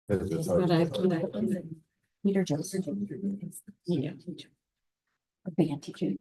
Para Peter Joseph. Yeah. A band teacher.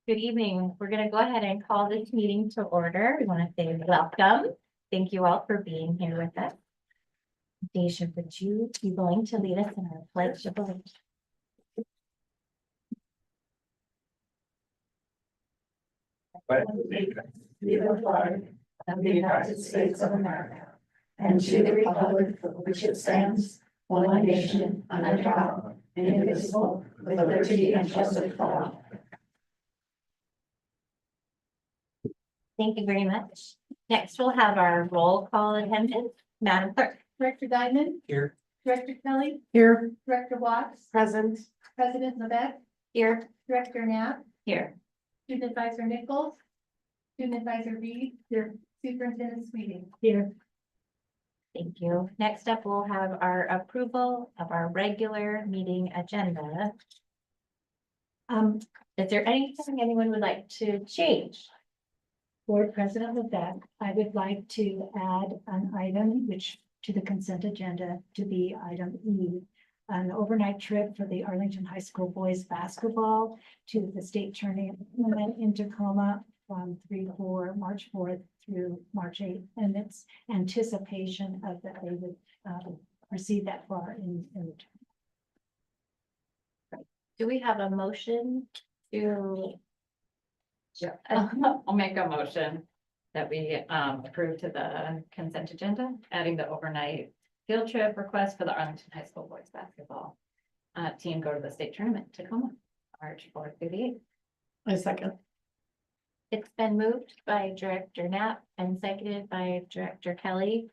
Good evening. We're going to go ahead and call this meeting to order. We want to say welcome. Thank you all for being here with us. Deja, would you be willing to lead us in our pledge of allegiance? Be the flag of the United States of America, and to the republic for which it stands, one nation, under God, indivisible, with liberty and justice for all. Thank you very much. Next, we'll have our roll call attendance. Madam Clerk. Director Diamond. Here. Director Kelly. Here. Director Watts. Present. President Levesque. Here. Director Knapp. Here. Student Advisor Nichols. Student Advisor Reed. Here. Superintendent Sweeting. Here. Thank you. Next up, we'll have our approval of our regular meeting agenda. Is there anything anyone would like to change? Board President Levesque, I would like to add an item which to the consent agenda to be item E. An overnight trip for the Arlington High School boys basketball to the state tournament in Tacoma from March 4th through March 8th. And it's anticipation of that they would proceed that far in the Do we have a motion to? Sure. I'll make a motion that we approve to the consent agenda, adding the overnight field trip request for the Arlington High School boys basketball team go to the state tournament Tacoma, March 4th through the 8th. I second. It's been moved by Director Knapp and seconded by Director Kelly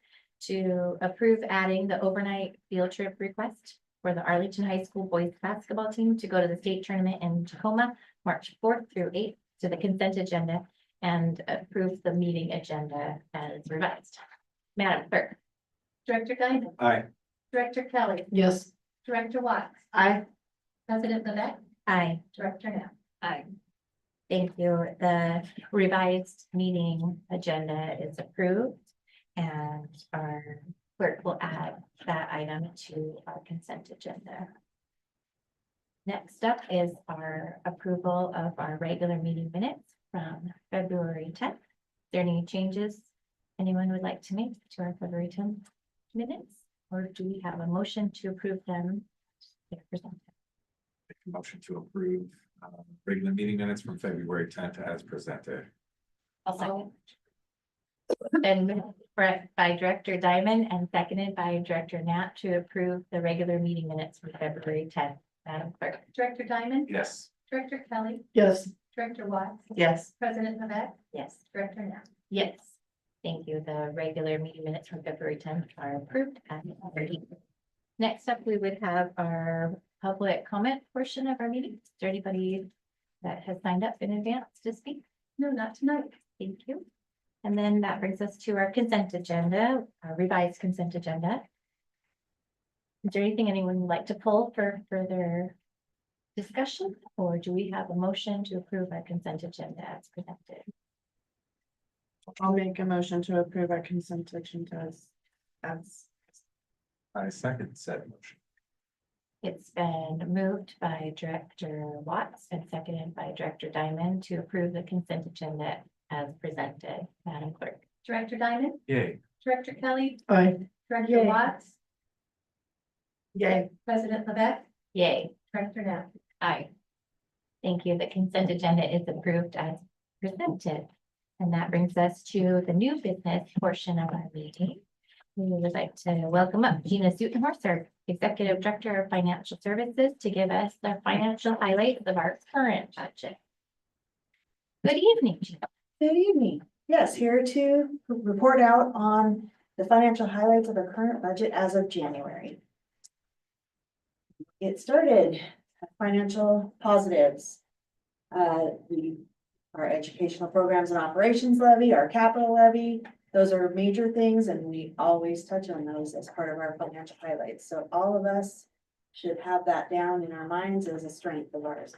to approve adding the overnight field trip request for the Arlington High School boys basketball team to go to the state tournament in Tacoma, March 4th through 8th to the consent agenda and approve the meeting agenda as revised. Madam Clerk. Director Diamond. Aye. Director Kelly. Yes. Director Watts. Aye. President Levesque. Aye. Director Knapp. Aye. Thank you. The revised meeting agenda is approved and our clerk will add that item to our consent agenda. Next up is our approval of our regular meeting minutes from February 10th. Is there any changes anyone would like to make to our February 10th minutes? Or do we have a motion to approve them? If presented? Make a motion to approve regular meeting minutes from February 10th as presented. I'll second. And by Director Diamond and seconded by Director Knapp to approve the regular meeting minutes from February 10th. Madam Clerk. Director Diamond. Yes. Director Kelly. Yes. Director Watts. Yes. President Levesque. Yes. Director Knapp. Yes. Thank you. The regular meeting minutes from February 10th are approved. Next up, we would have our public comment portion of our meeting. Is there anybody that has signed up in advance to speak? No, not tonight. Thank you. And then that brings us to our consent agenda, our revised consent agenda. Is there anything anyone would like to pull for further discussion, or do we have a motion to approve our consent agenda as presented? I'll make a motion to approve our consent agenda as. I second said motion. It's been moved by Director Watts and seconded by Director Diamond to approve the consent agenda as presented. Madam Clerk. Director Diamond. Yay. Director Kelly. Aye. Director Yay. Watts. Yay. President Levesque. Yay. Director Knapp. Aye. Thank you. The consent agenda is approved as presented. And that brings us to the new business portion of our meeting. We would like to welcome up Gina Sutenhorst, our Executive Director of Financial Services, to give us the financial highlights of our current budget. Good evening, Gina. Good evening. Yes, here to report out on the financial highlights of our current budget as of January. Get started, financial positives. Our educational programs and operations levy, our capital levy, those are major things and we always touch on those as part of our financial highlights. So all of us should have that down in our minds as a strength of ours.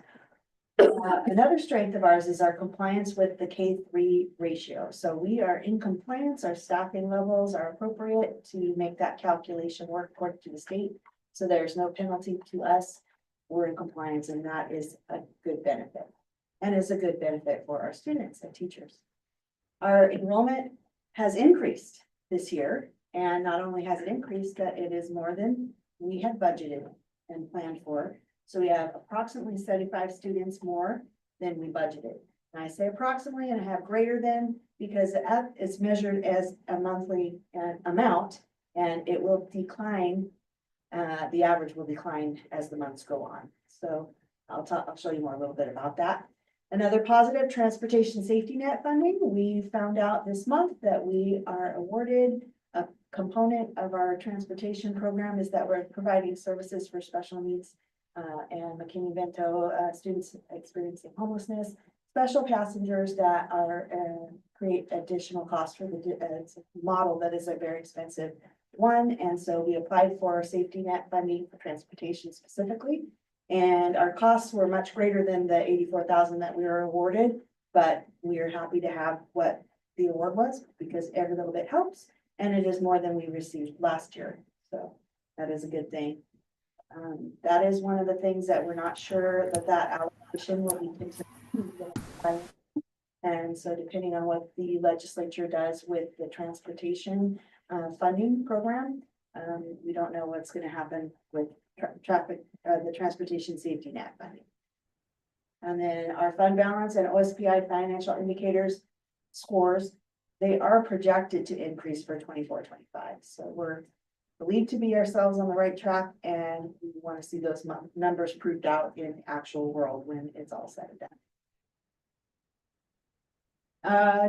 Another strength of ours is our compliance with the K-3 ratio. So we are in compliance, our staffing levels are appropriate to make that calculation work according to the state. So there's no penalty to us. We're in compliance and that is a good benefit. and is a good benefit for our students and teachers. Our enrollment has increased this year, and not only has it increased, that it is more than we had budgeted and planned for. So we have approximately 75 students more than we budgeted. And I say approximately, and I have greater than, because it's measured as a monthly amount, and it will decline. The average will decline as the months go on. So I'll show you more a little bit about that. Another positive, transportation safety net funding. We found out this month that we are awarded a component of our transportation program is that we're providing services for special needs and McKinney-Vento students experiencing homelessness, special passengers that are create additional costs for the model that is a very expensive one. And so we applied for safety net funding for transportation specifically. And our costs were much greater than the 84,000 that we were awarded, but we are happy to have what the award was because every little bit helps. And it is more than we received last year. So that is a good thing. That is one of the things that we're not sure that allocation will be continued. And so depending on what the legislature does with the transportation funding program, we don't know what's going to happen with the transportation safety net funding. And then our fund balance and OSPI financial indicators scores, they are projected to increase for 24-25. So we're believed to be ourselves on the right track, and we want to see those numbers proved out in the actual world when it's all said and done.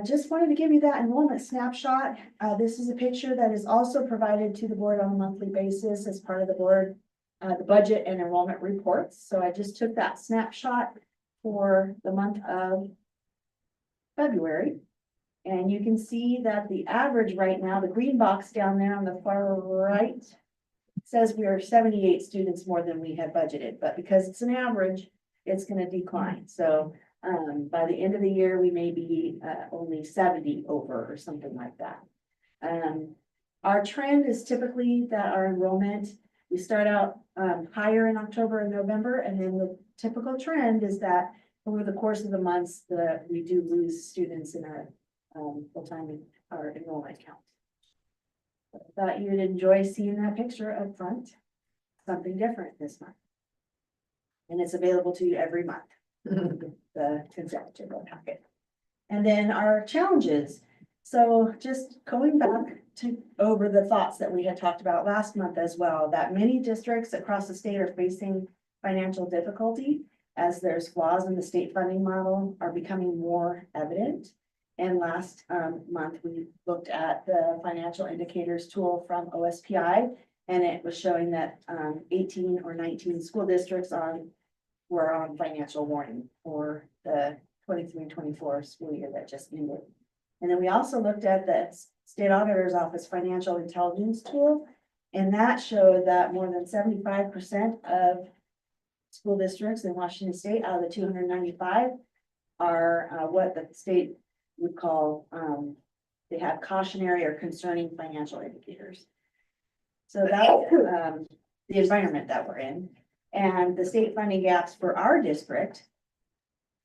Just wanted to give you that enrollment snapshot. This is a picture that is also provided to the board on a monthly basis as part of the board, the budget and enrollment reports. So I just took that snapshot for the month of February. And you can see that the average right now, the green box down there on the far right, says we are 78 students more than we had budgeted, but because it's an average, it's going to decline. So by the end of the year, we may be only 70 over or something like that. Our trend is typically that our enrollment, we start out higher in October and November, and then the typical trend is that over the course of the months, we do lose students in our full-time our enrollment count. I thought you'd enjoy seeing that picture up front, something different this month. And it's available to you every month, the consent agenda packet. And then our challenges. So just going back to over the thoughts that we had talked about last month as well, that many districts across the state are facing financial difficulty as there's flaws in the state funding model are becoming more evident. And last month, we looked at the financial indicators tool from OSPI, and it was showing that 18 or 19 school districts were on financial warning for the 23-24 school year that just ended. And then we also looked at the State Auditor's Office financial intelligence tool, and that showed that more than 75% of school districts in Washington State out of the 295 are what the state would call, they have cautionary or concerning financial indicators. So that's the environment that we're in. And the state funding gaps for our district,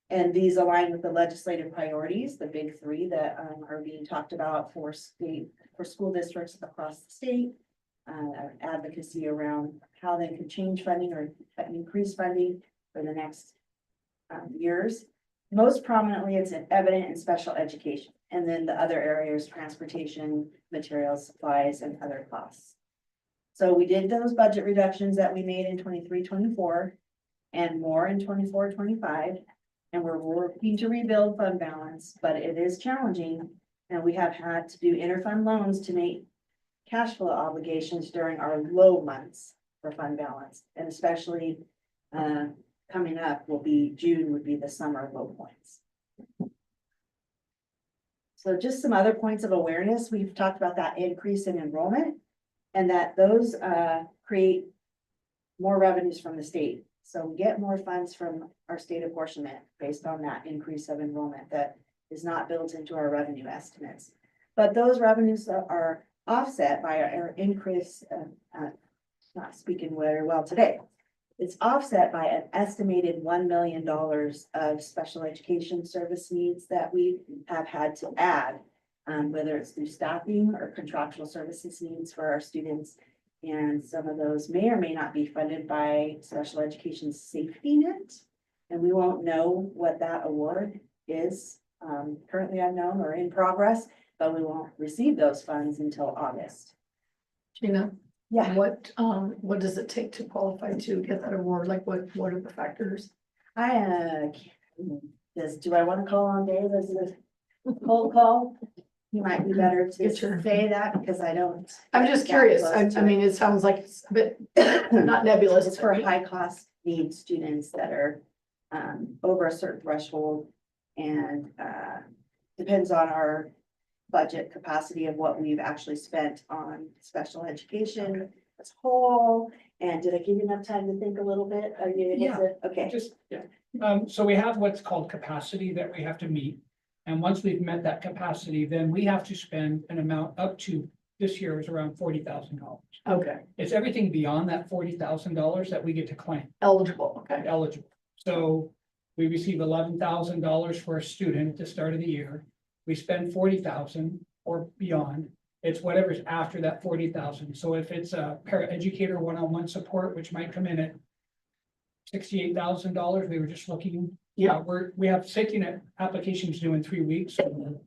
and these align with the legislative priorities, the big three that are being talked about for school districts across the state, advocacy around how they can change funding or increase funding for the next years. Most prominently, it's evident in special education, and then the other areas, transportation, materials, supplies, and other costs. So we did those budget reductions that we made in 23-24 and more in 24-25, and we're working to rebuild fund balance, but it is challenging, and we have had to do interfund loans to make cash flow obligations during our low months for fund balance, and especially coming up June would be the summer low points. So just some other points of awareness. We've talked about that increase in enrollment and that those create more revenues from the state. So we get more funds from our state apportionment based on that increase of enrollment that is not built into our revenue estimates. But those revenues are offset by our increase, not speaking very well today. it's offset by an estimated $1 million of special education service needs that we have had to add. Whether it's through staffing or contractual services needs for our students. And some of those may or may not be funded by special education safety net. And we won't know what that award is, currently unknown or in progress, but we won't receive those funds until August. Gina, Yeah, what does it take to qualify to get that award? Like what are the factors? do I want to call on Dave as a cold call? He might be better to Get your- say that because I don't. I'm just that curious. close to I mean, it sounds like it's a bit not nebulous. It's for high cost need students that are over a certain threshold and depends on our budget capacity of what we've actually spent on special education as a whole. And did I give you enough time to think a little bit? Are you able to? Okay, Just, yeah, so we have what's called capacity that we have to meet. And once we've met that capacity, then we have to spend an amount up to, this year is around $40,000. Okay, It's everything beyond that $40,000 that we get to claim, eligible, okay. eligible. So we receive $11,000 for a student at the start of the year. We spend $40,000 or beyond. It's whatever's after that $40,000. So if it's a paraeducator one-on-one support, which might come in at $68,000, we were just looking. Yeah. We have safety net applications due in 3 weeks. So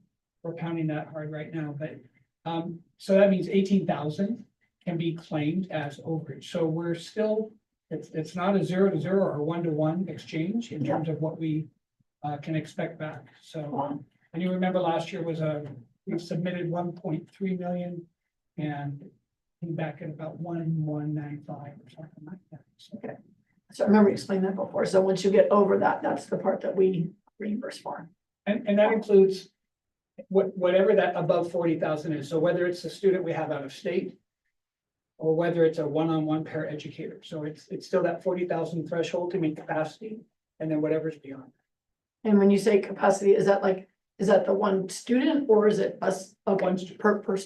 we're pounding that hard right now, but, so that means 18,000 can be claimed as overage. So we're still, it's not a 0 to 0 or 1 to 1 exchange in terms of what we can expect back. So, and you remember last year was we submitted 1.3 million and came back at about 1,195 or something like that. So, Okay. So I remember you explained that before. So once you get over that, that's the part that we reimburse for. and that includes whatever that above 40,000 is. So whether it's a student we have out of state or whether it's a one-on-one paraeducator. So it's still that 40,000 threshold to meet capacity and then whatever's beyond. And when you say capacity, is that the one student or is it us? Okay, One student. per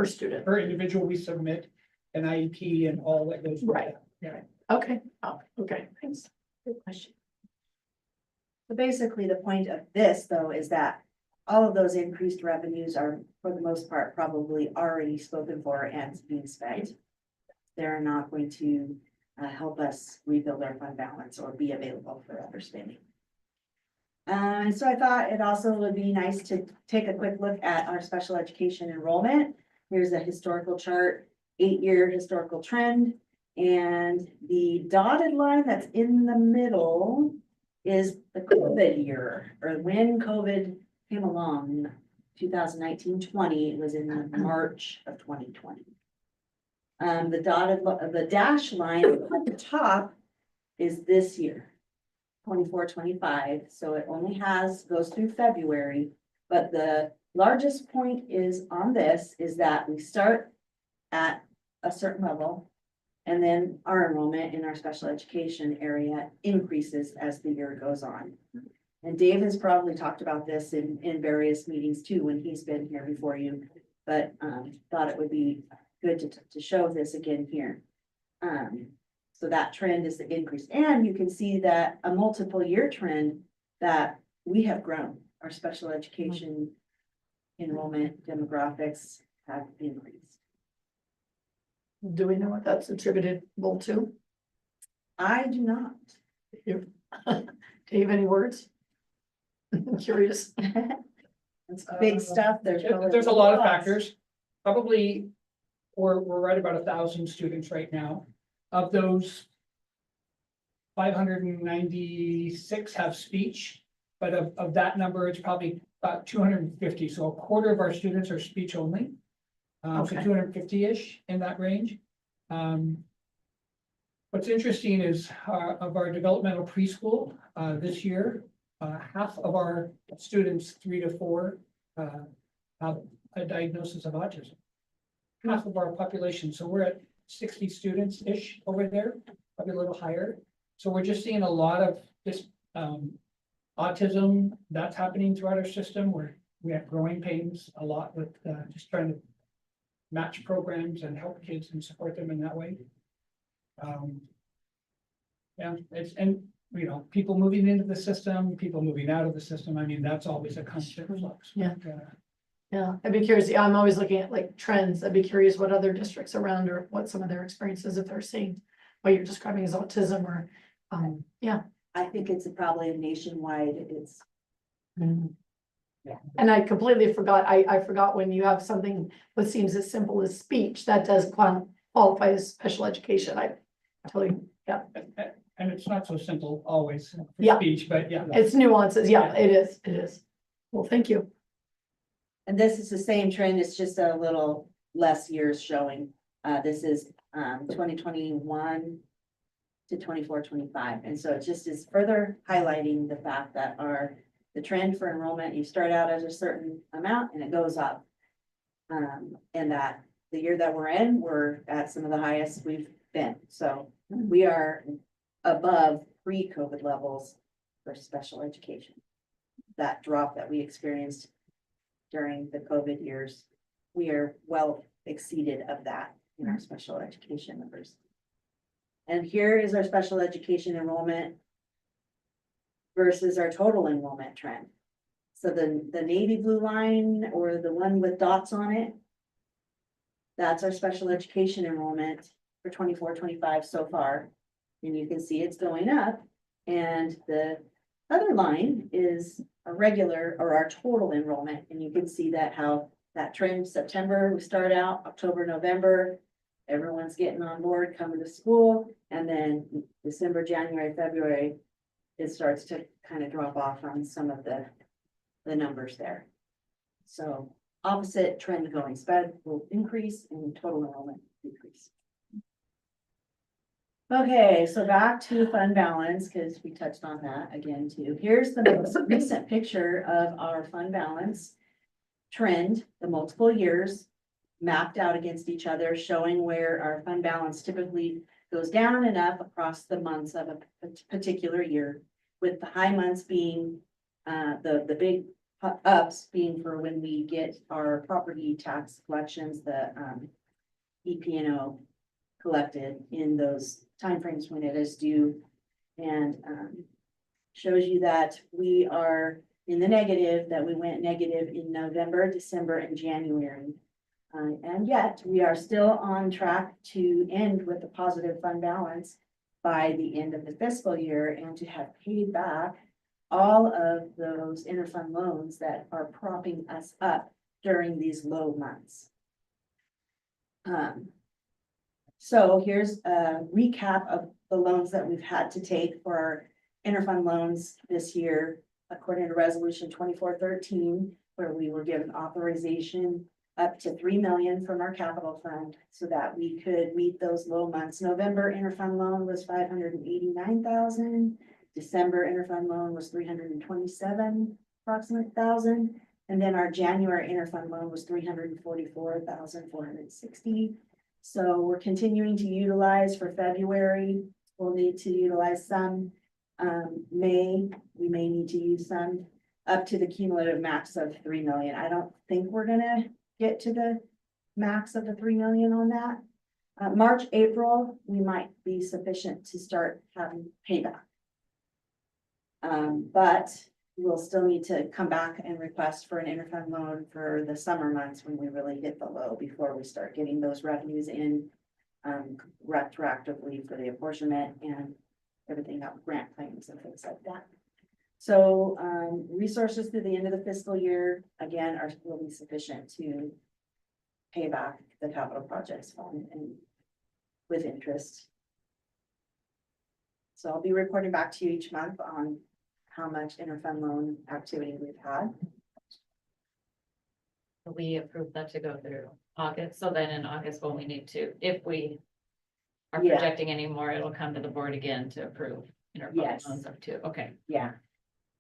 student. Per individual, we submit an IEP and all that goes with Right. that. Yeah. Okay, oh, okay, thanks. Good question. so basically the point of this though is that all of those increased revenues are for the most part probably already spoken for and being spent. They're not going to help us rebuild our fund balance or be available for other spending. So I thought it also would be nice to take a quick look at our special education enrollment. Here's a historical chart, 8-year historical trend. And the dotted line that's in the middle is the COVID year, or when COVID came along, 2019-20, it was in March of 2020. The dash line at the top is this year, 24-25, so it only goes through February. But the largest point is on this is that we start at a certain level. And then our enrollment in our special education area increases as the year goes on. And Dave has probably talked about this in various meetings too, when he's been here before you, but thought it would be good to show this again here. So that trend is the increase, and you can see that a multiple year trend that we have grown. Our special education enrollment demographics have increased. Do we know what that's attributable to? I do not. Dave, any words? Curious. It's big stuff. There's a lot of factors. Probably, we're right about 1,000 students right now. Of those, 596 have speech, but of that number, it's probably about 250. So a quarter of our students are speech only. So Okay. 250-ish in that range. What's interesting is of our developmental preschool this year, half of our students 3 to 4 have a diagnosis of autism. Half of our population, so we're at 60 students-ish over there, probably a little higher. So we're just seeing a lot of this autism that's happening throughout our system, where we have growing pains a lot with just trying to match programs and help kids and support them in that way. Yeah, it's, and, you know, people moving into the system, people moving out of the system, I mean, that's always a constant flux. Yeah. But, Yeah, I'd be curious. Yeah, I'm always looking at like trends. I'd be curious what other districts around or what some of their experiences, if they're seeing what you're describing as autism or, yeah. I think it's probably a nationwide, it's, And I completely forgot, I forgot when you have something that seems as simple as speech, that does qualify as special education. I totally, yeah, and it's not so simple always for Yeah. speech, but yeah. it's nuances. Yeah, it is, it is. Well, thank you. and this is the same trend, it's just a little less years showing. This is, 2021 to 24-25, and so it just is further highlighting the fact that the trend for enrollment, you start out at a certain amount and it goes up. And that the year that we're in, we're at some of the highest we've been, so we are above pre-COVID levels for special education. That drop that we experienced during the COVID years, we are well exceeded of that in our special education numbers. And here is our special education enrollment versus our total enrollment trend. So the navy blue line or the one with dots on it, that's our special education enrollment for 24-25 so far. And you can see it's going up. And the other line is a regular or our total enrollment. And you can see that how that trend, September, we start out, October, November, everyone's getting on board, coming to school. And then December, January, February, it starts to kind of drop off on some of the numbers there. So opposite trend going, sped will increase and total enrollment decrease. Okay, so back to fund balance, because we touched on that again too. Here's the most recent picture of our fund balance trend, the multiple years mapped out against each other, showing where our fund balance typically goes down and up across the months of a particular year, with the high months being the big ups being for when we get our property tax collections, the EP&O collected in those timeframes when it is due, and shows you that we are in the negative, that we went negative in November, December, and January. And yet we are still on track to end with a positive fund balance by the end of the fiscal year and to have paid back all of those interfund loans that are propping us up during these low months. So here's a recap of the loans that we've had to take for our interfund loans this year, according to resolution 2413, where we were given authorization up to 3 million from our capital fund so that we could meet those low months. November interfund loan was 589,000. December interfund loan was 327 approximate thousand. And then our January interfund loan was 344,460. So we're continuing to utilize for February. We'll need to utilize some. May, we may need to use some up to the cumulative max of 3 million. I don't think we're gonna get to the max of the 3 million on that. March, April, we might be sufficient to start having payback. But we'll still need to come back and request for an interfund loan for the summer months when we really hit the low before we start getting those revenues in retroactively for the apportionment and everything up, grant claims and things like that. So resources through the end of the fiscal year, again, will be sufficient to pay back the capital projects fund and with interest. So I'll be reporting back to you each month on how much interfund loan activity we've had. We approved that to go through August, so then in August, when we need to, if we are Yeah. projecting any more, it'll come to the board again to approve. Yes. Loans up to, okay, Yeah,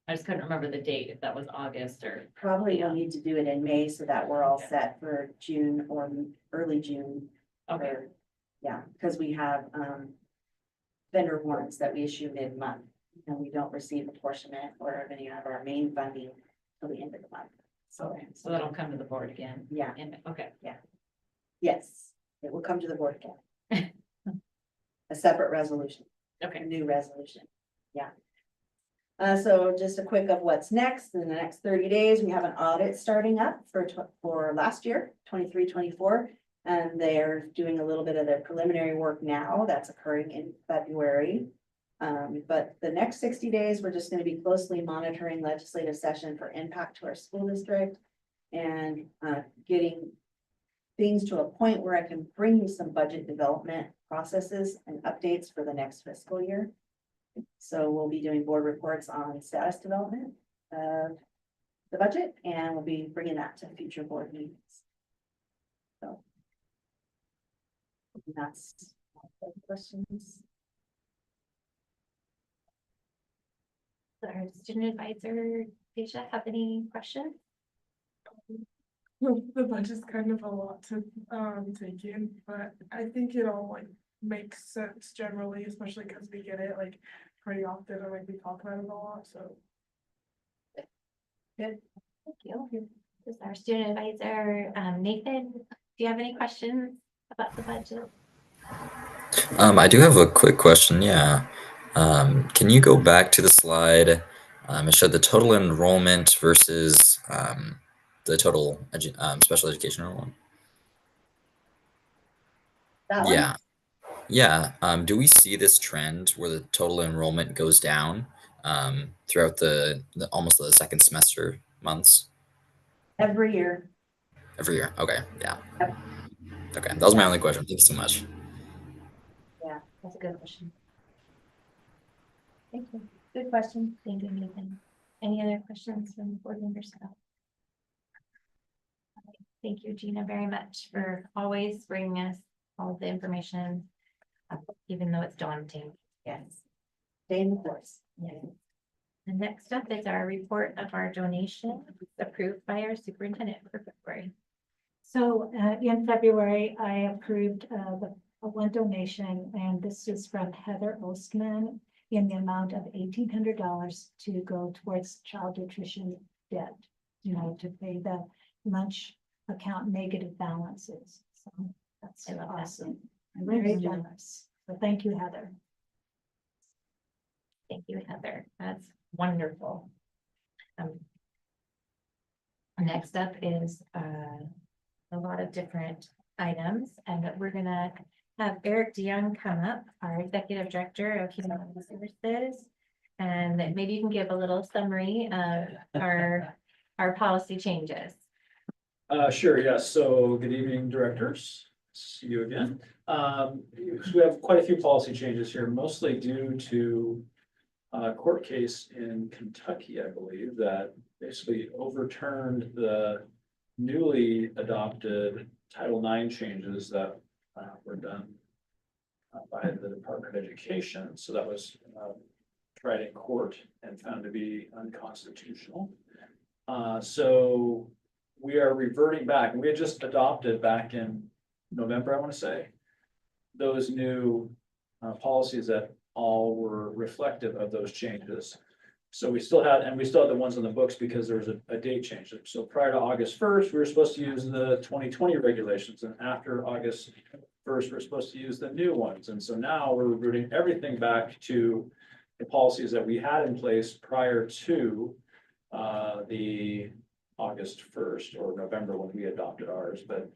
I just couldn't remember the date, if that was August or, probably Yeah. we'll need to do it in May so that we're all Okay. set for June or early June. okay, Or, yeah, because we have vendor warrants that we issue mid-month. And we don't receive apportionment or any of our main funding till the end of the month. So, okay, so that'll come to the board again, yeah, and, okay, yes, it will come to the board again. A separate resolution. a Okay. new resolution. Yeah. So just a quick of what's next. In the next 30 days, we have an audit starting up for last year, 23-24. And they're doing a little bit of their preliminary work now. That's occurring in February. But the next 60 days, we're just gonna be closely monitoring legislative session for impact to our school district. And getting things to a point where I can bring you some budget development processes and updates for the next fiscal year. So we'll be doing board reports on status development of the budget, and we'll be bringing that to future board meetings. So. That's all the questions. Our student advisor, Deja, have any questions? The budget's kind of a lot to take in, but I think it all like makes sense generally, especially because we get it like pretty often and like we talk about it a lot, so. Thank you. This is our student advisor, Nathan. Do you have any questions about the budget? I do have a quick question. Yeah. Can you go back to the slide? It showed the total enrollment versus the total special education enrollment. That one? Yeah. Yeah. Do we see this trend where the total enrollment goes down throughout the almost the second semester months? Every year. Every year. Okay. Yeah. Yep. Okay. That was my only question. Thank you so much. Yeah, That's a good question. thank you. Good question. Thank you, Nathan. Any other questions from board members? Thank you, Gina, very much for always bringing us all the information, even though it's daunting. Yes. Stay in the course. Yes. And next up is our report of our donation approved by our superintendent for February. So in February, I approved one donation, and this is from Heather Ostman in the amount of $1,800 to go towards child nutrition debt, to pay the lunch account negative balances. So that's I love that. awesome. I'm very generous. So thank you, Heather. Thank you, Heather. That's wonderful. Next up is a lot of different items, and we're gonna have Eric DeYoung come up, our Executive Director of Human Resources. And then maybe you can give a little summary of our policy changes. Sure, yes. So good evening, directors. See you again. We have quite a few policy changes here, mostly due to a court case in Kentucky, I believe, that basically overturned the newly adopted Title IX changes that were done by the Department of Education. So that was tried in court and found to be unconstitutional. So we are reverting back, and we had just adopted back in November, I want to say, those new policies that all were reflective of those changes. So we still had the ones on the books because there was a date change. So prior to August 1st, we were supposed to use the 2020 regulations, and after August 1st, we're supposed to use the new ones. And so now we're reverting everything back to the policies that we had in place prior to the August 1st or November when we adopted ours. But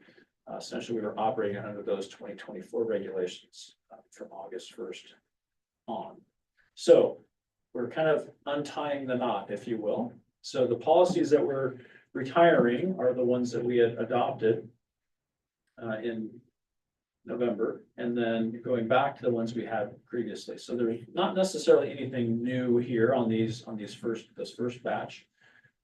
essentially we were operating under those 2024 regulations from August 1st on. So we're kind of untying the knot, if you will. So the policies that we're retiring are the ones that we had adopted in November, and then going back to the ones we had previously. So there's not necessarily anything new here on this first batch.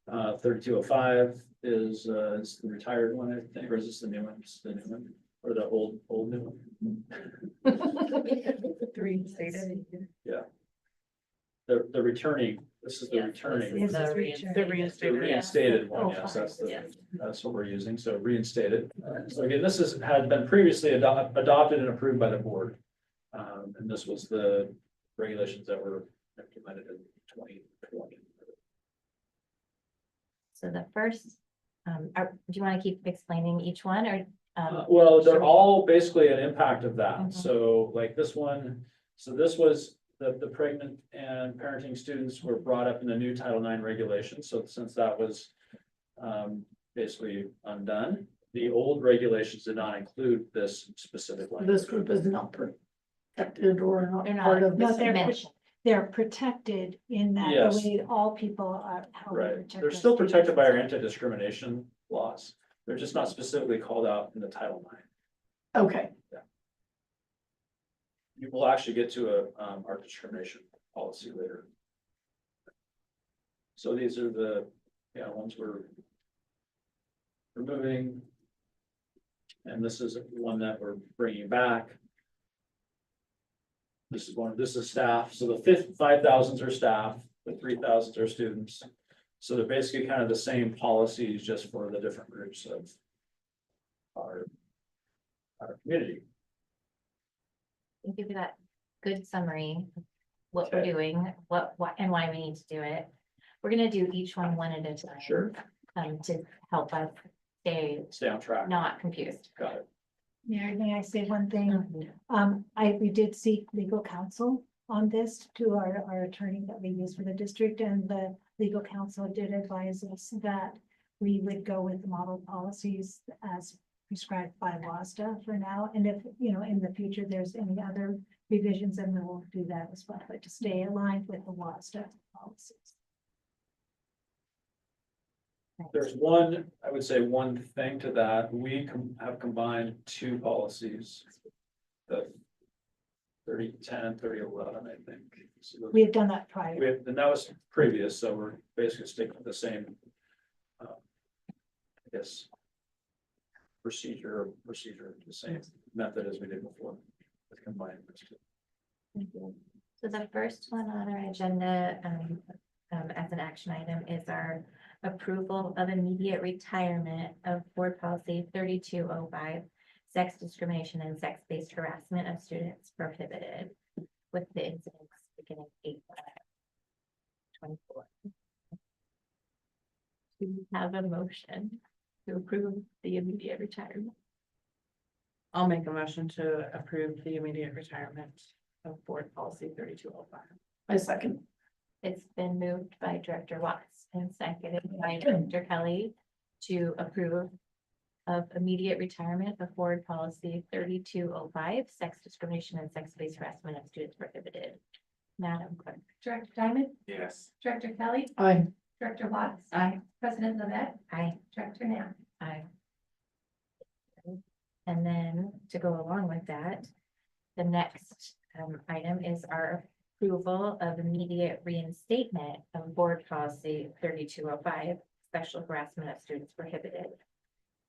3205 is the retired one, I think, or is this the new one? It's the new one, or the old new one? Reinstated. Yeah. The returning, this is the returning. Is The this reinstated. The The reinstated. reinstated one, Oh, yes, fine. that's what we're using, so reinstated. So again, this had been previously adopted and approved by the board. And this was the regulations that were implemented in 2020. So the first, do you want to keep explaining each one, or? Well, they're all basically an impact of that. Mhm. So like this one, so this was the pregnant and parenting students were brought up in the new Title IX regulations, so since that was basically undone, the old regulations did not include this specific language. This group is not protected or not They're not. part of No, this. they're, mentioned. they're protected in that the Yes. way all people are. how we Right, protect they're our still protected by our students. anti-discrimination laws. They're just not specifically called out in the Title IX. Okay, You will actually get to our discrimination policy later. So these are the, ones we're removing. And this is one that we're bringing back. This is staff, so the 5,000s are staff, the 3,000s are students. So they're basically kind of the same policies, just for the different groups of our community. Thank you for that good summary. of What we're Okay. doing, what, and why we need to do it. We're gonna do each one at a time. Sure. To help us stay Stay on track. not confused. Got it. Mary, may I say one thing? We did seek legal counsel on this to our attorney that we use for the district, and the legal counsel did advise us that we would go with the model policies as prescribed by WASDA for now, and if, in the future, there's any other revisions, then we will do that as well, but to stay aligned with the WASDA policies. There's I would say one thing to that, we have combined two policies. The 3010, 3011, I think. So those- We have done that prior. and that was previous, so we're basically sticking with the same. I guess. Procedure, the same method as we did before. With combined. So the first one on our agenda, as an action item is our approval of immediate retirement of board policy 3205, sex discrimination and sex-based harassment of students prohibited, with the incidents beginning 8/24. Do we have a motion to approve the immediate retirement? I'll make a motion to approve the immediate retirement of board policy 3205. I second. It's been moved by Director Watts and seconded by Director Kelly to approve of immediate retirement of board policy 3205, sex discrimination and sex-based harassment of students prohibited. Madam Clerk. Director Diamond, Yes. Director Kelly, Aye. Director Watts. Aye. President Levesque, Aye. Director Nat. Aye. And then to go along with that, the next item is our approval of immediate reinstatement of board policy 3205, special harassment of students prohibited.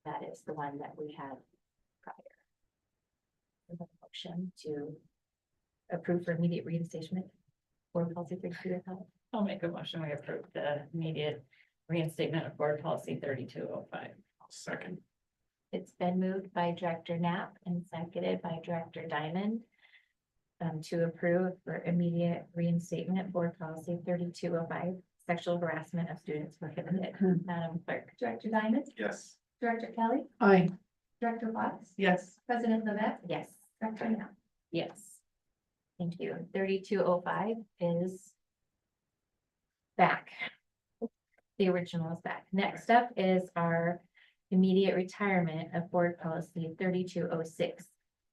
That is the one that we had prior. Motion to approve for immediate reinstatement, board policy 3205. I'll make a motion, we approve the immediate reinstatement of board policy 3205. Second. It's been moved by Director Knapp and seconded by Director Diamond to approve for immediate reinstatement board policy 3205, sexual harassment of students prohibited. Madam Clerk. Director Diamond, Yes. Director Kelly, Aye. Director Watts, Yes. President Levesque, Yes. Director Nat. Yes. Thank you. 3205 is back. The original is back. Next up is our immediate retirement of board policy 3206,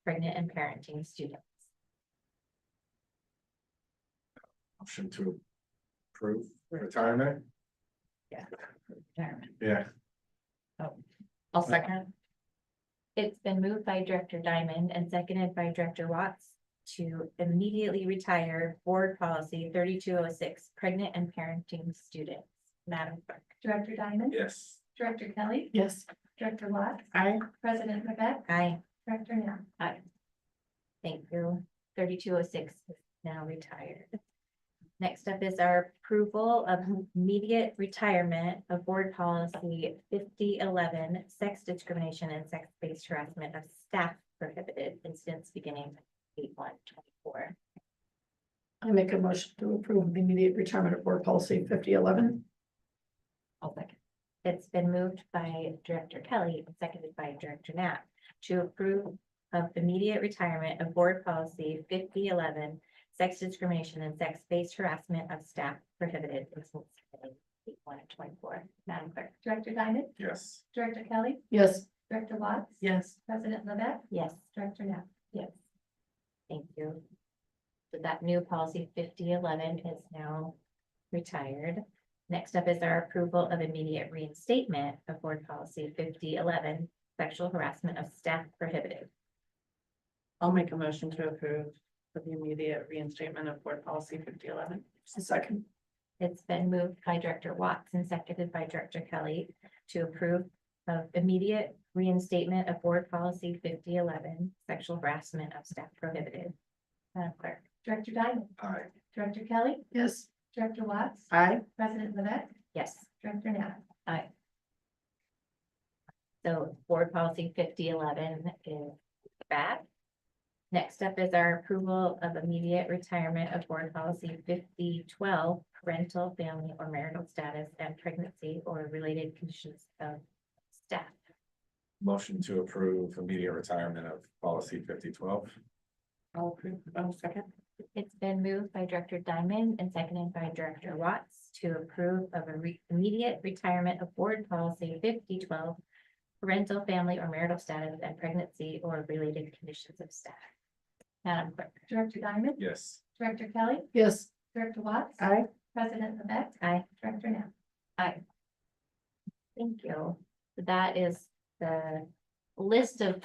pregnant and parenting students. Motion to approve retirement. Retirement. Yeah. I'll second. It's been moved by Director Diamond and seconded by Director Watts to immediately retire board policy 3206, pregnant and parenting students. Madam Clerk. Director Diamond, Yes. Director Kelly, Yes. Director Watts, Aye. President Levesque, Aye. Director Nat. Thank you. 3206 is now retired. Next up is our approval of immediate retirement of board policy 5011, sex discrimination and sex-based harassment of staff prohibited incidents beginning 8/1/24. I make a motion to approve the immediate retirement of board policy 5011. I'll second. It's been moved by Director Kelly and seconded by Director Knapp to approve of immediate retirement of board policy 5011, sex discrimination and sex-based harassment of staff prohibited in schools. 1 and 24. Madam Clerk. Director Diamond, Yes. Director Kelly, Yes. Director Watts. Yes. President Levesque, Yes. Director Nat. Yes. Thank you. So that new policy 5011 is now retired. Next up is our approval of immediate reinstatement of board policy 5011, sexual harassment of staff prohibited. I'll make a motion to approve for the immediate reinstatement of board policy 5011. Second. It's been moved by Director Watts and seconded by Director Kelly to approve of immediate reinstatement of board policy 5011, sexual harassment of staff prohibited. Madam Clerk. Director Diamond, Aye. Director Kelly, Yes. Director Watts, Aye. President Levesque, Yes. Director Nat. Aye. So board policy 5011 is back. Next up is our approval of immediate retirement of board policy 5012, parental, family, or marital status and pregnancy or related conditions of staff. Motion to approve immediate retirement of policy 5012. I'll approve. Oh, second. It's been moved by Director Diamond and seconded by Director Watts to approve of immediate retirement of board policy 5012, parental, family, or marital status and pregnancy or related conditions of staff. Madam Clerk. Director Diamond, Yes. Director Kelly, Yes. Director Watts. Aye. President Levesque, Aye. Director Nat. Aye. Thank you. That is the list of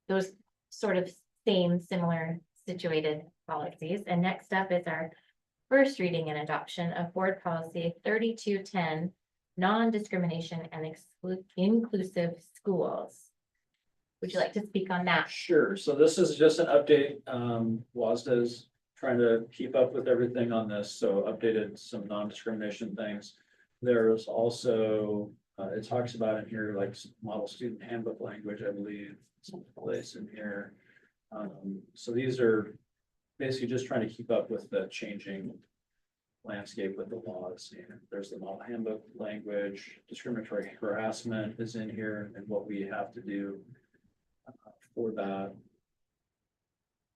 those sort of same similar situated policies. And next up is our first reading and adoption of board policy 3210, non-discrimination and inclusive schools. Would you like to speak on that? Sure, so this is just an update. WASDA is trying to keep up with everything on this, so updated some non-discrimination things. There's also, it talks about in here, like model student handbook language, I believe, someplace in here. So these are basically just trying to keep up with the changing landscape with the laws. And there's the model handbook language, discriminatory harassment is in here and what we have to do for that.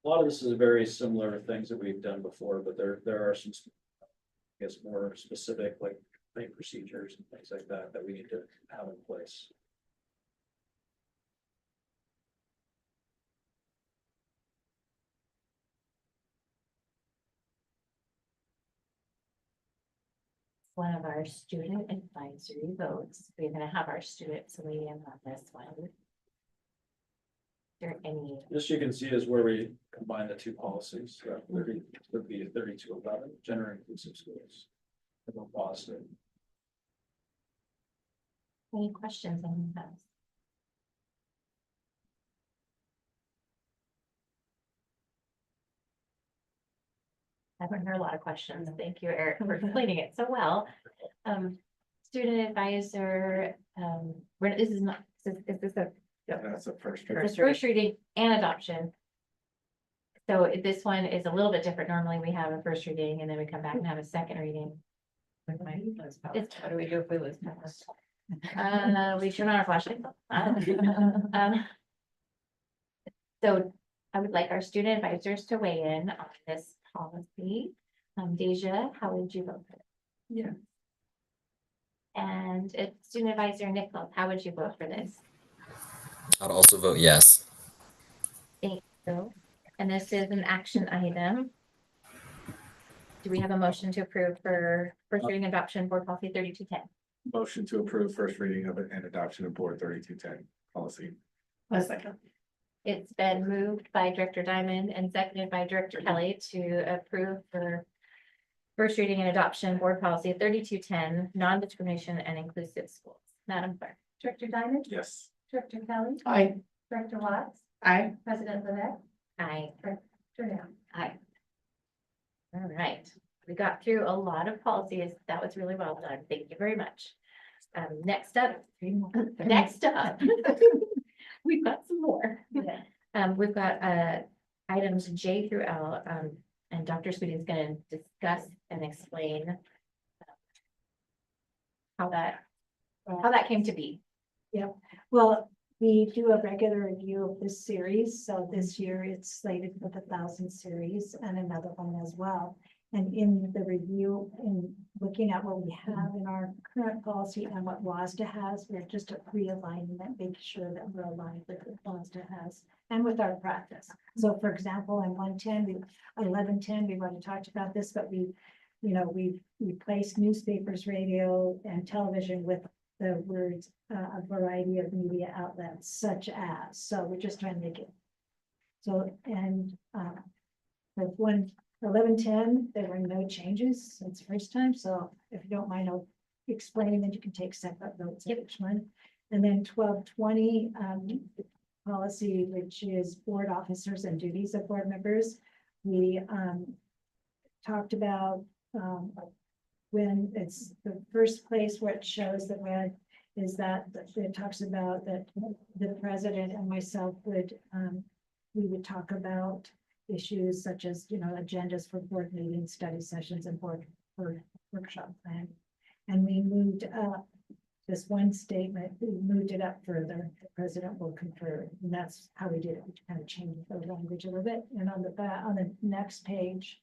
A lot of this is very similar things that we've done before, but there are some, I guess, more specific, like procedures and things like that that we need to have in place. One of our student advisory votes. We're gonna have our students weigh in on this one. Is there any, This you can see is where we combine the two policies, 30 would be 3211, gender inclusive schools. And then WASDA. any questions on this? I haven't heard a lot of questions. Thank you, Eric, for explaining it so well. Student advisor, this is not, is this a That's the first. first reading and adoption? So this one is a little bit different. Normally we have a first reading and then we come back and have a second reading. It's, what do we do if we lose power? We turn on our flashlight. So I would like our student advisors to weigh in on this policy. Deja, how would you vote for it? Yeah. And student advisor Nichols, how would you vote for this? I'd also vote yes. Thank you. And this is an action item. Do we have a motion to approve for first reading adoption board policy 3210? Motion to approve first reading of it and adoption of board 3210 policy. A second. It's been moved by Director Diamond and seconded by Director Kelly to approve for first reading and adoption board policy 3210, non-discrimination and inclusive schools. Madam Clerk. Director Diamond, Yes. Director Kelly, Aye. Director Watts, Aye. President Levesque, Aye. Director Nat. Aye. All right, we got through a lot of policies. That was really well done. Thank you very much. Next up, we've got some more. We've got items J through L, and Dr. Sweetie is going to discuss and explain how that came to be. Well, We do a regular review of this series, so this year it's slated for the 1,000 series and another one as well. And in the review, in looking at what we have in our current policy and what WASDA has, we're just realigning that, making sure that we're aligned with what WASDA has and with our practice. So for example, in 1110, we've already talked about this, but we've replaced newspapers, radio, and television with the words, a variety of media outlets such as, so we're just trying to make it. So, and, with 1110, there were no changes since the first time, so if you don't mind, I'll explain, and you can take separate notes of each one. And then 1220, policy, which is board officers and duties of board members. We, talked about, when it's the first place where it shows the red is that it talks about that the president and myself would, we would talk about issues such as, agendas for board meetings, study sessions, and board for workshop plan. And we moved up this one statement, we moved it up further. The president will confer, and that's how we did it. We kind of changed the language a little bit. And on the next page,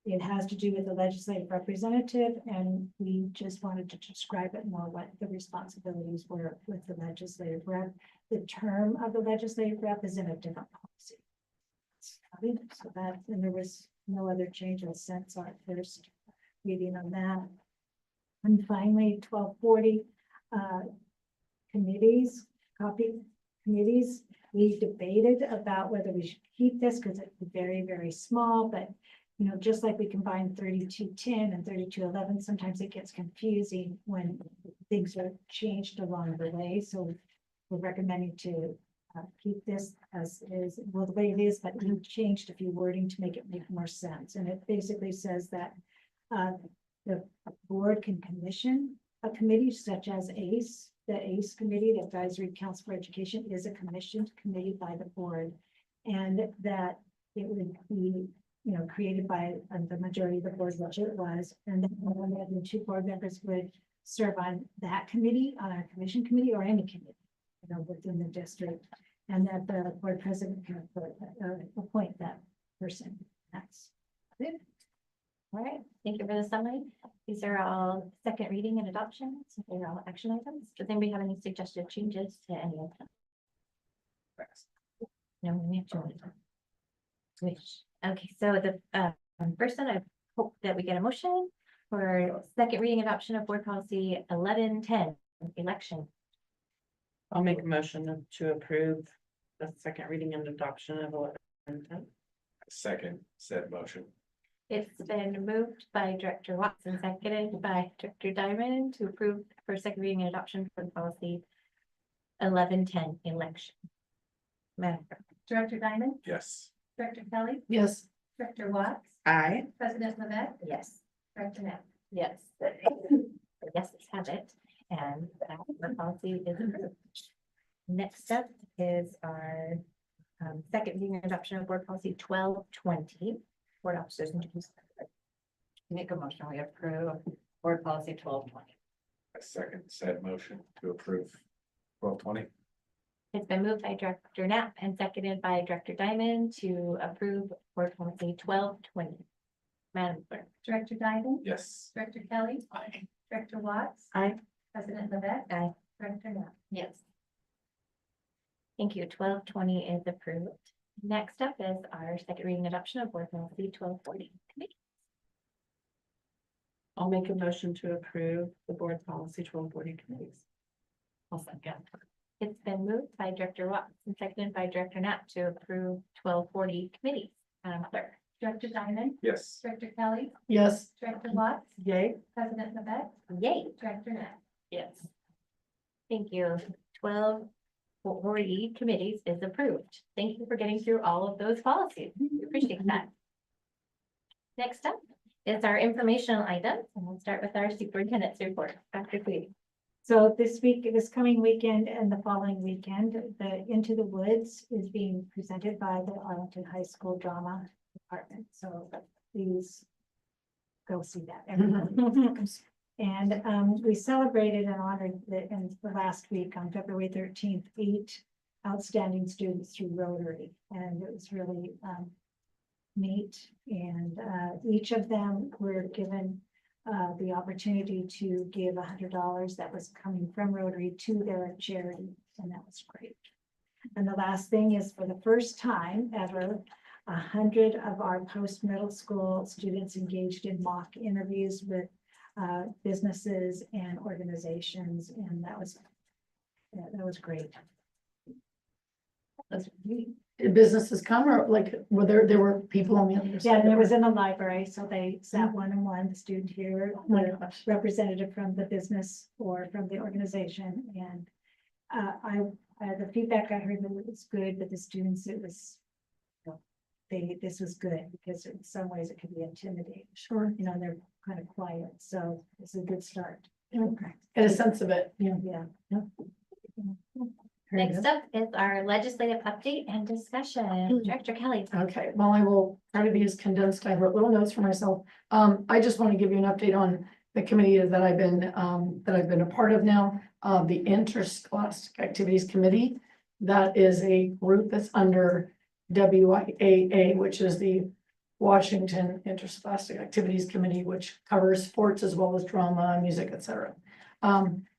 it has to do with the legislative representative, and we just wanted to describe it more what the responsibilities were with the legislative rep. The term of the legislative rep is in a different policy. So that, and there was no other changes since our first reading on that. And finally, 1240, committees, committees. We debated about whether we should keep this because it's very, very small, but just like we combine 3210 and 3211, sometimes it gets confusing when things are changed along the way. So we're recommending to keep this as is, well, the way it is, but we changed a few wording to make it make more sense. And it basically says that the board can commission a committee such as ACE. The ACE committee, the Advisory Council for Education, is a commissioned committee by the board, and that it would be created by the majority of the board, which it was, and then the 2 board members would serve on that committee, on a commission committee, or any committee, within the district, and that the board president can appoint that person. That's it. All right, thank you for the summary. These are all second reading and adoption, so they're all action items. Does anybody have any suggested changes to any of them? No, we have to. Okay, so the first one, I hope that we get a motion for second reading adoption of board policy 1110, election. I'll make a motion to approve the second reading and adoption of 1110. Second said motion. It's been moved by Director Watson, seconded by Director Diamond to approve for second reading and adoption for policy 1110, election. Madam Clerk. Director Diamond, Yes. Director Kelly, Yes. Director Watts, Aye. President Levesque, Yes. Director Knapp. Yes. Yes, let's have it, and that board policy is approved. Next up is our second reading and adoption of board policy 1220, board officers and duties. Make a motion, we approve board policy 1220. I second said motion to approve 1220. It's been moved by Director Knapp and seconded by Director Diamond to approve board policy 1220. Madam Clerk. Director Diamond, Yes. Director Kelly, Aye. Director Watts, Aye. President Levesque, Aye. Director Knapp. Yes. Thank you. 1220 is approved. Next up is our second reading adoption of board policy 1240. Committee. I'll make a motion to approve the board policy 1240 committees. I'll second. It's been moved by Director Watts and seconded by Director Knapp to approve 1240 committees. Madam Clerk. Director Diamond, Yes. Director Kelly, Yes. Director Watts, Yay. President Levesque, Yay. Director Knapp. Yes. Thank you. 1240 committees is approved. Thank you for getting through all of those policies. We appreciate that. Next up is our informational items, and we'll start with our superintendent's report. Dr. Tweedy. So this coming weekend and the following weekend, the Into the Woods is being presented by the Arlington High School Drama Department. So please go see that. Everyone. And we celebrated and honored in the last week on February 13th, 8 outstanding students through Rotary. And it was really neat. And each of them were given the opportunity to give $100 that was coming from Rotary to their charity. And that was great. And the last thing is, for the first time ever, 100 of our post-middle school students engaged in mock interviews with businesses and organizations, and that was great. Did businesses come, or like, were there were people on the other side? Yeah, and it was in the library, so they sat one-on-one, the student here, Oh my the gosh. representative from the business or from the organization, and the feedback I heard that it was good, but the students, it was, this was good, because in some ways it could be intimidating. Sure. You know, they're kind of quiet, so it's a good start. Okay. Get a sense of it, yeah. Yeah. Next up is our legislative update and discussion. Director Kelly. Okay, well, I will try to be as condensed. I wrote little notes for myself. I just want to give you an update on the committee that I've been a part of now, the Interscholastic Activities Committee. That is a group that's under WIAA, which is the Washington Interscholastic Activities Committee, which covers sports as well as drama, music, etc.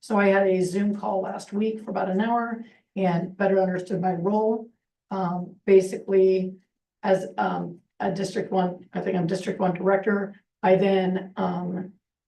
So I had a Zoom call last week for about an hour and better understood my role. Basically, as a District 1, I think I'm District 1 director, I then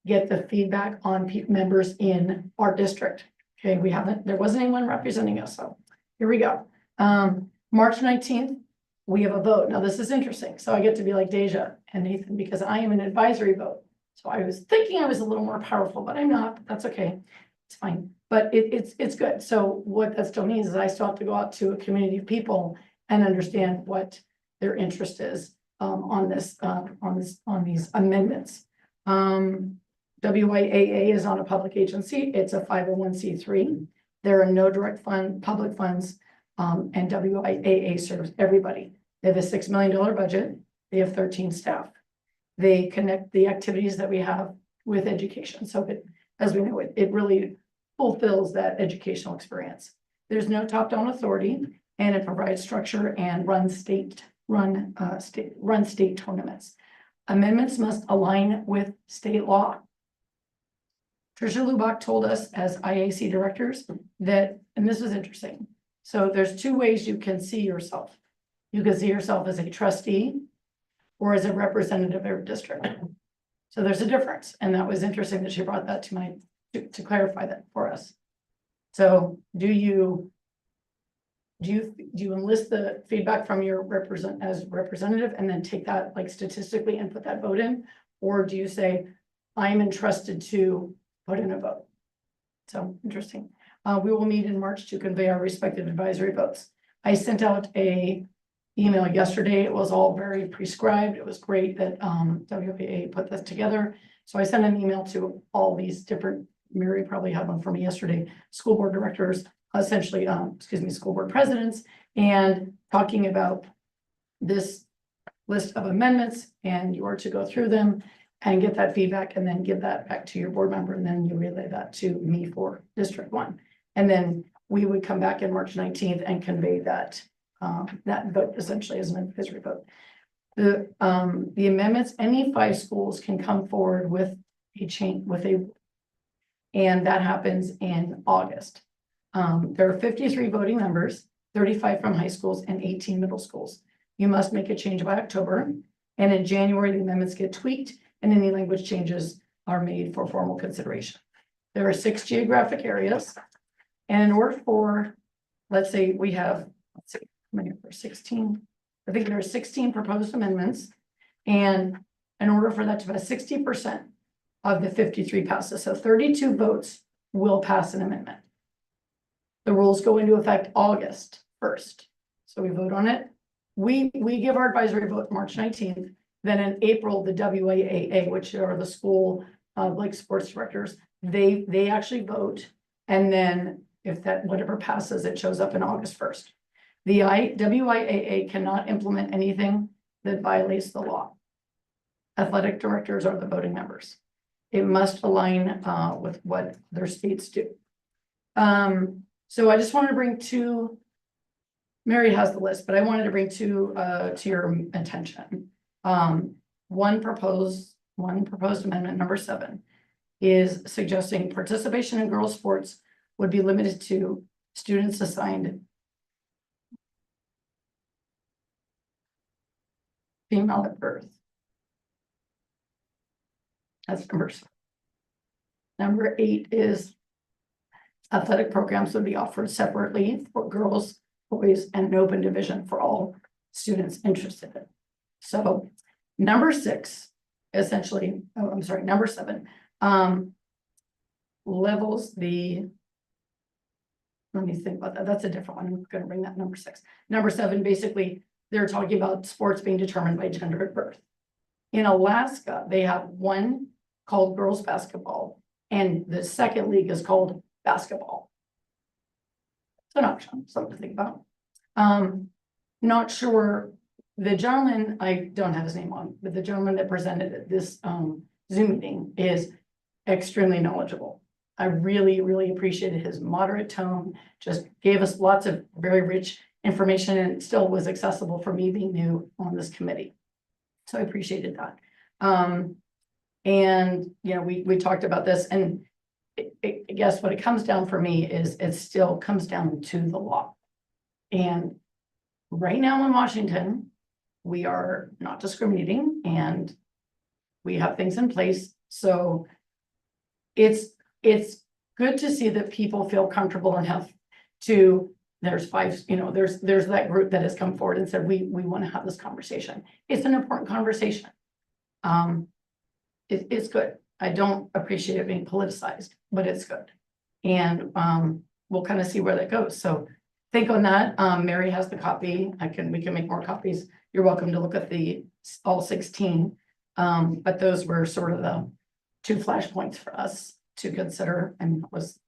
get the feedback on members in our district. Okay, there wasn't anyone representing us, so here we go. March 19th, we have a vote. Now, this is interesting. So I get to be like Deja and Nathan, because I am an advisory vote. So I was thinking I was a little more powerful, but I'm not, but that's okay. It's fine, but it's good. So what that still means is I still have to go out to a community of people and understand what their interest is on these amendments. WIAA is on a public agency. It's a 501c3. There are no direct public funds, and WIAA serves everybody. They have a $6 million budget. They have 13 staff. They connect the activities that we have with education. So as we know, it really fulfills that educational experience. There's no top-down authority, and it provides structure and runs state tournaments. Amendments must align with state law. Tricia Lubach told us as IAC directors that, and this was interesting. So there's two ways you can see yourself. You can see yourself as a trustee or as a representative of your district. So there's a difference. And that was interesting that she brought that to clarify that for us. So do you enlist the feedback from your representative and then take that like statistically and put that vote in? Or do you say, I'm entrusted to put in a vote? So interesting. We will meet in March to convey our respective advisory votes. I sent out a email yesterday. It was all very prescribed. It was great that WPA put this together. So I sent an email to all these different, Mary probably had one for me yesterday, school board directors, essentially, school board presidents, and talking about this list of amendments, and you are to go through them and get that feedback and then give that back to your board member, and then you relay that to me for District 1. And then we would come back in March 19th and convey that vote essentially as an advisory vote. The amendments, any 5 schools can come forward with a change and that happens in August. There are 53 voting members, 35 from high schools and 18 middle schools. You must make a change by October, and in January, the amendments get tweaked and any language changes are made for formal consideration. There are 6 geographic areas, and in order for, let's say we have, how many are there? 16. I think there are 16 proposed amendments, and in order for that to pass, 60% of the 53 passes. So 32 votes will pass an amendment. The rules go into effect August 1st. So we vote on it. We give our advisory vote March 19th. Then in April, the WIAA, which are the school like sports directors, they actually vote. And then if that whatever passes, it shows up in August 1st. The WIAA cannot implement anything that violates the law. Athletic directors are the voting members. it must align with what their states do. So I just wanted to bring two. Mary has the list, but I wanted to bring two to your attention. One proposed amendment, number 7, is suggesting participation in girls' sports would be limited to students assigned female at birth. That's number 7. Number 8 is athletic programs would be offered separately for girls, boys, and an open division for all students interested. So number 6, essentially, number 7, levels the, let me think about that. That's a different one. I'm gonna bring that number 6. Number 7, basically, they're talking about sports being determined by gender at birth. In Alaska, they have one called girls basketball, and the second league is called basketball. It's an option, something to think about. Not sure, the gentleman, I don't have his name on, but the gentleman that presented at this Zoom meeting is extremely knowledgeable. I really, really appreciated his moderate tone, just gave us lots of very rich information, and still was accessible for me being new on this committee. So I appreciated that. And, you know, we talked about this, and I guess what it comes down for me is it still comes down to the law. And right now in Washington, we are not discriminating and we have things in place. So it's good to see that people feel comfortable enough to, there's 5, you know, there's that group that has come forward and said, we want to have this conversation. It's an important conversation. It's good. I don't appreciate it being politicized, but it's good. And we'll kind of see where that goes. So think on that. Mary has the copy. We can make more copies. You're welcome to look at all 16. But those were sort of the 2 flashpoints for us to consider, and was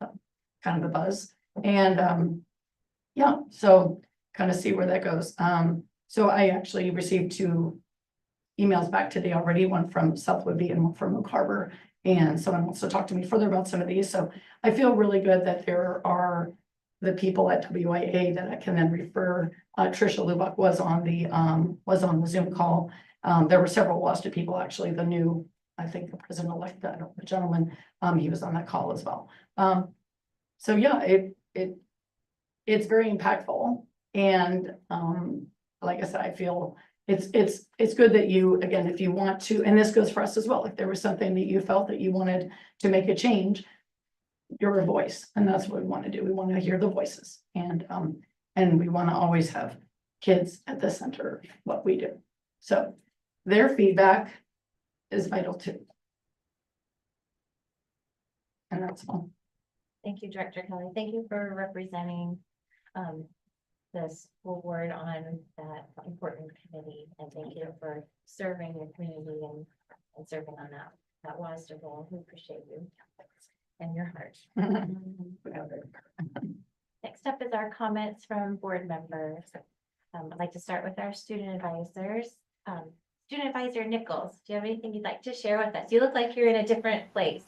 kind of the buzz. And yeah, so kind of see where that goes. So I actually received 2 emails back today already, one from South Woodby and one from Oak Harbor. And someone wants to talk to me further about some of these. So I feel really good that there are the people at WIA that I can then refer. Trisha Lubach was on the Zoom call. There were several WASTA people, actually, the new, I think the president-elect, the gentleman, he was on that call as well. So yeah, it's very impactful. And like I said, I feel it's good that you, again, if you want to, and this goes for us as well, if there was something that you felt that you wanted to make a change, you're a voice, and that's what we want to do. We want to hear the voices, and we want to always have kids at the center of what we do. So their feedback is vital too. And that's all. Thank you, Director Kelly. Thank you for representing the school board on that important committee, and thank you for serving your community and serving on that WASDA role. We appreciate you and your heart. Next up is our comments from board members. I'd like to start with our student advisors. Student Advisor Nichols, do you have anything you'd like to share with us? You look like you're in a different place.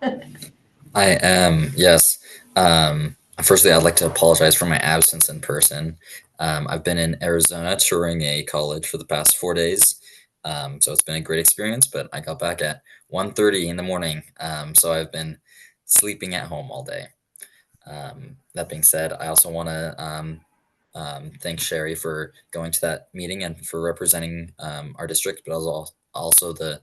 I am, yes. Firstly, I'd like to apologize for my absence in person. I've been in Arizona touring a college for the past 4 days. So it's been a great experience, but I got back at 1:30 in the morning. So I've been sleeping at home all day. That being said, I also want to thank Sherry for going to that meeting and for representing our district, but also the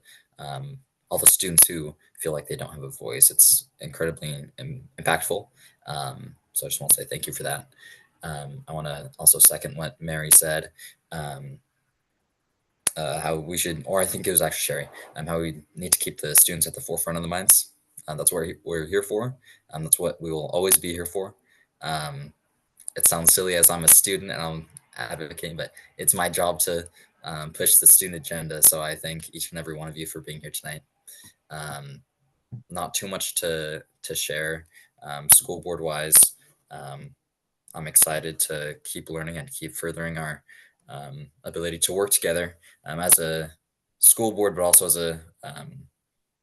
all the students who feel like they don't have a voice. It's incredibly impactful. So I just want to say thank you for that. I want to also second what Mary said, how we should, or I think it was actually Sherry, how we need to keep the students at the forefront of the minds. That's what we're here for. That's what we will always be here for. It sounds silly as I'm a student and I'm advocating, but it's my job to push the student agenda. So I thank each and every one of you for being here tonight. Not too much to share school board wise. I'm excited to keep learning and keep furthering our ability to work together as a school board, but also as a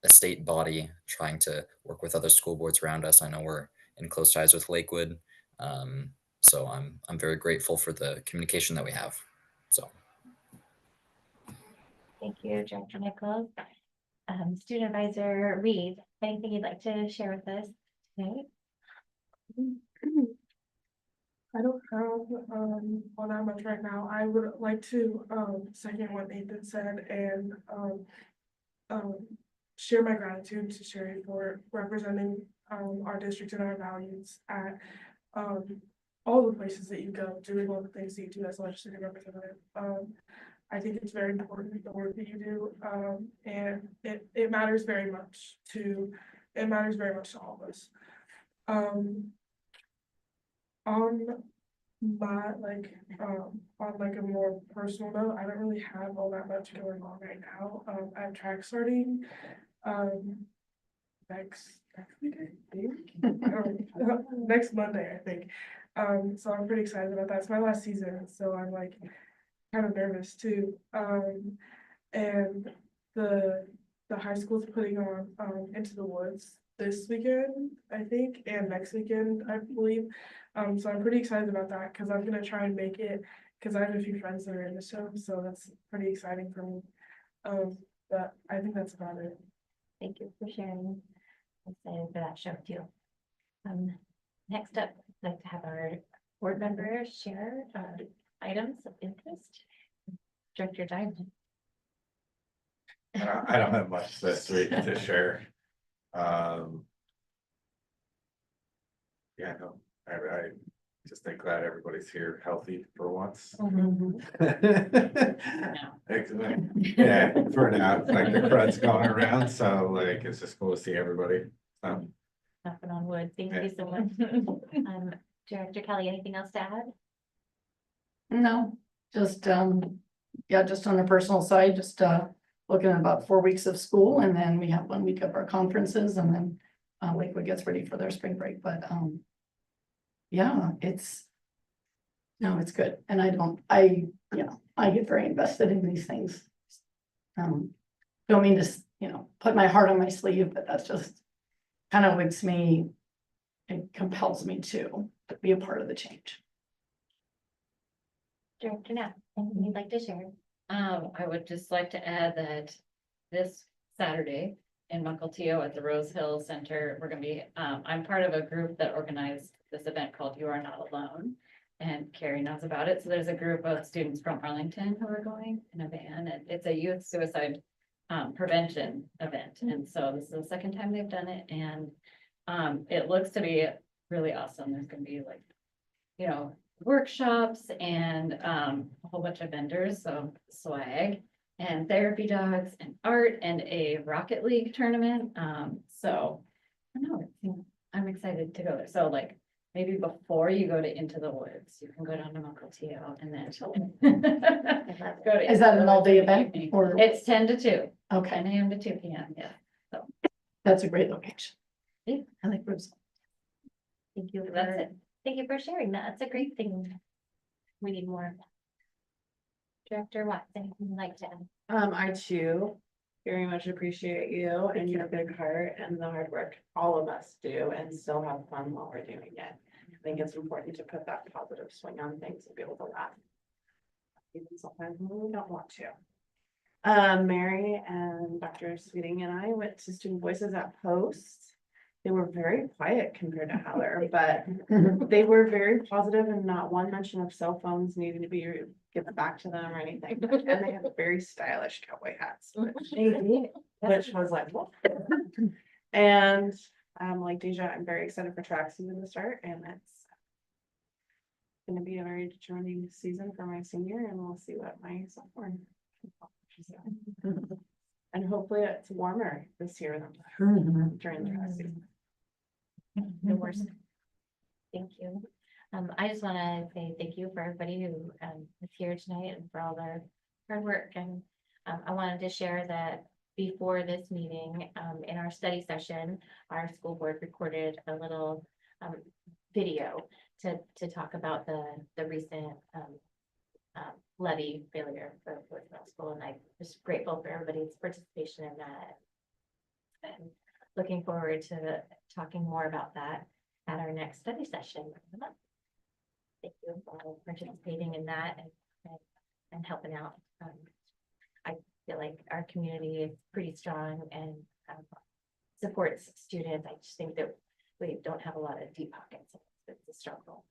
a state body trying to work with other school boards around us. I know we're in close ties with Lakewood. So I'm very grateful for the communication that we have. So Thank you, Director Nichols. Student Advisor Reed, anything you'd like to share with us today? I don't have, all that much right now. I would like to, second what Nathan said and, share my gratitude to Sherry for representing, our district and our values at, all the places that you go, doing all the things that you do as a legislative representative. I think it's very important, the work that you do, and it matters very much to all of us. On my, on like a more personal note, I don't really have all that much going on right now. I have track starting, next week, I think. Next Monday, I think. So I'm pretty excited about that. It's my last season, so I'm like kind of nervous too. And the high school's putting on, Into the Woods this weekend, I think, and next weekend, I believe. So I'm pretty excited about that because I'm gonna try and make it, because I have a few friends that are in the show, so that's pretty exciting for me. But I think that's about it. Thank you for sharing. I'm excited for that show too. Next up, I'd like to have our board members share items of interest. Director Diamond. I don't have much this week to share. Yeah, no, I just think glad everybody's here healthy for once. Excellent. Yeah, for now, like the crud's going around, so like it's just cool to see everybody. Knocking on wood. Thank you so much. Director Kelly, anything else to add? No, just, yeah, just on the personal side, just, looking at about 4 weeks of school, and then we have 1 week of our conferences, and then Lakewood gets ready for their spring break, but, yeah, it's good, and I get very invested in these things. Don't mean to, put my heart on my sleeve, but that's just kind of makes me, it compels me to be a part of the change. Director Knapp, anything you'd like to share? I would just like to add that this Saturday in Mukilteo at the Rose Hill Center, we're gonna be, I'm part of a group that organized this event called You Are Not Alone. And Carrie knows about it. So there's a group of students from Arlington who are going in a van, and it's a youth suicide prevention event. And so this is the second time they've done it, and it looks to be really awesome. There's gonna be like, workshops and a whole bunch of vendors, so swag and therapy dogs and art and a Rocket League tournament. So I don't know, I'm excited to go there. So like maybe before you go to Into the Woods, you can go down to Mukilteo and then go to. Is that an all-day event or? It's 10 to 2, Okay, 10 a.m. to 2 p.m. Yeah. So that's a great location. Yeah. I like Rose. Thank you. that's it. Thank you for sharing that. It's a great thing. We need more of that. Director Watts, anything you'd like to add? I too very much appreciate you and your big heart and the hard work all of us do and still have fun while we're doing it. I think it's important to put that positive swing on things and be able to laugh. Even sometimes when we don't want to. Mary and Dr. Sweeting and I went to Student Voices at Post. They were very quiet compared to Haller, but they were very positive and not one mention of cell phones needing to be given back to them or anything. And they had very stylish cowboy hats, which was like, what? And like Deja, I'm very excited for track season to start, and it's gonna be a very determining season for my senior, and we'll see what my sophomore. And hopefully it's warmer this year than during the track season. The worst. Thank you. I just want to say thank you for everybody who is here tonight and for all their hard work. And I wanted to share that before this meeting, in our study session, our school board recorded a little video to talk about the recent levy failure for Middle School, and I'm just grateful for everybody's participation in that. And looking forward to talking more about that at our next study session. Thank you for participating in that and helping out. I feel like our community is pretty strong and supports students. I just think that we don't have a lot of deep pockets. It's a struggle.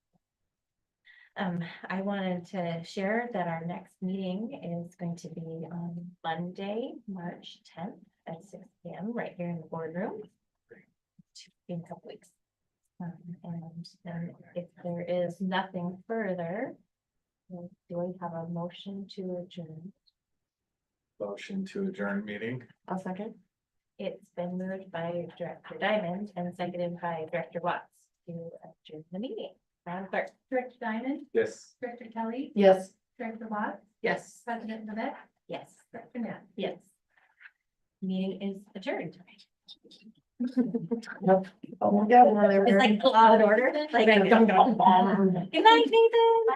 I wanted to share that our next meeting is going to be on Monday, March 10th at 6 p.m. right here in the boardroom. In a couple weeks. And then if there is nothing further, do we have a motion to adjourn? Motion to adjourn meeting. I'll second. It's been moved by Director Diamond and seconded by Director Watts to adjourn the meeting. Madam Clerk. Director Diamond, Yes. Director Kelly, Yes. Director Watts, Yes. President Navet, Yes. Director Nat. Yes. Meeting is adjourned. Oh my God. It's like a lot of order. Like, good night, Nathan.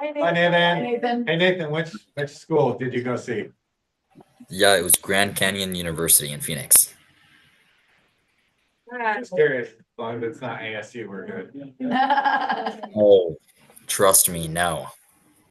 Hi, Nathan. Hey, Nathan, which school did you go see? Yeah, it was Grand Canyon University in Phoenix. Just curious, as long as it's not ASU, we're good. Oh, trust me, no.